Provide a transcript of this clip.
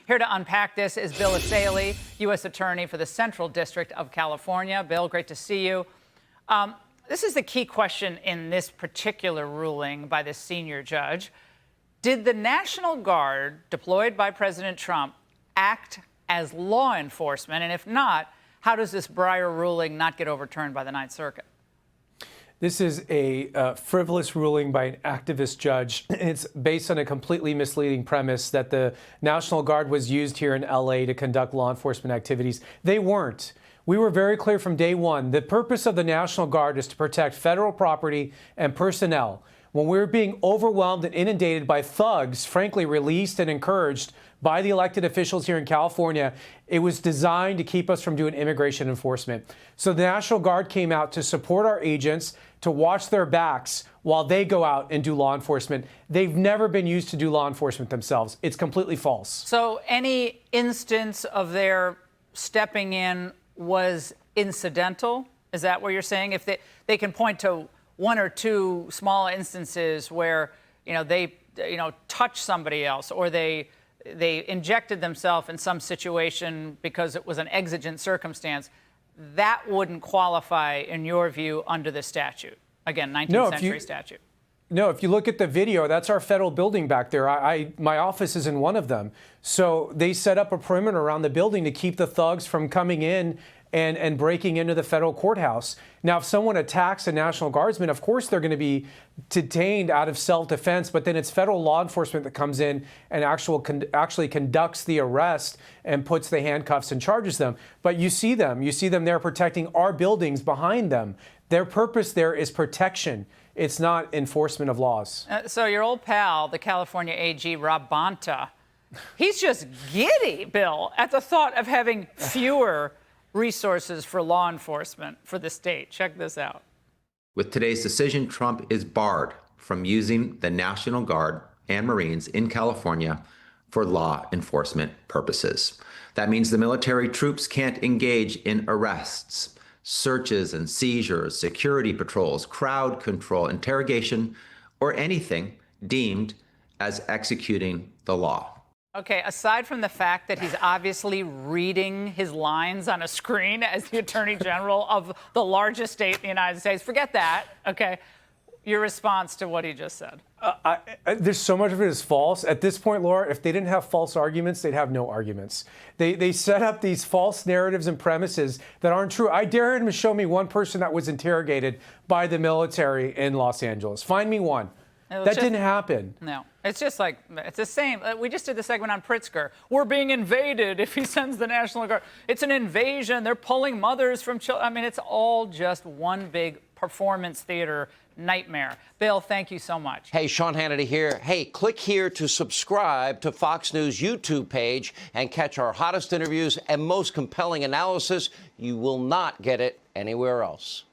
Here to unpack this is Bill Essayli, U.S. Attorney for the Central District of California. Bill, great to see you. This is the key question in this particular ruling by this senior judge. Did the National Guard deployed by President Trump act as law enforcement? And if not, how does this Breyer ruling not get overturned by the Ninth Circuit? This is a frivolous ruling by an activist judge. It's based on a completely misleading premise that the National Guard was used here in L.A. to conduct law enforcement activities. They weren't. We were very clear from day one. The purpose of the National Guard is to protect federal property and personnel. When we were being overwhelmed and inundated by thugs, frankly released and encouraged by the elected officials here in California, it was designed to keep us from doing immigration enforcement. So the National Guard came out to support our agents, to watch their backs while they go out and do law enforcement. They've never been used to do law enforcement themselves. It's completely false. So any instance of their stepping in was incidental? Is that what you're saying? If they can point to one or two small instances where, they, touched somebody else, or they injected themselves in some situation because it was an exigent circumstance, that wouldn't qualify, in your view, under the statute. Again, 19th century statute. No, if you look at the video, that's our federal building back there. My office is in one of them. So they set up a perimeter around the building to keep the thugs from coming in and breaking into the federal courthouse. Now, if someone attacks a National Guardsman, of course they're going to be detained out of self-defense, but then it's federal law enforcement that comes in and actually conducts the arrest and puts the handcuffs and charges them. But you see them there protecting our buildings behind them. Their purpose there is protection. It's not enforcement of laws. So your old pal, the California AG, Rob Bonta, he's just giddy, Bill, at the thought of having fewer resources for law enforcement for the state. Check this out. With today's decision, Trump is barred from using the National Guard and Marines in California for law enforcement purposes. That means the military troops can't engage in arrests, searches and seizures, security patrols, crowd control, interrogation, or anything deemed as executing the law. Okay, aside from the fact that he's obviously reading his lines on a screen as the Attorney General of the largest state in the United States, forget that, okay? Your response to what he just said. There's so much of it is false. At this point, Laura, if they didn't have false arguments, they'd have no arguments. They set up these false narratives and premises that aren't true. I dare him to show me one person that was interrogated by the military in Los Angeles. Find me one. That didn't happen. No. It's just like, it's the same. We just did the segment on Pritzker. We're being invaded if he sends the National Guard. It's an invasion. They're pulling mothers from children. I mean, it's all just one big performance theater nightmare. Bill, thank you so much. Hey, Sean Hannity here. Hey, click here to subscribe to Fox News YouTube page and catch our hottest interviews and most compelling analysis. You will not get it anywhere else.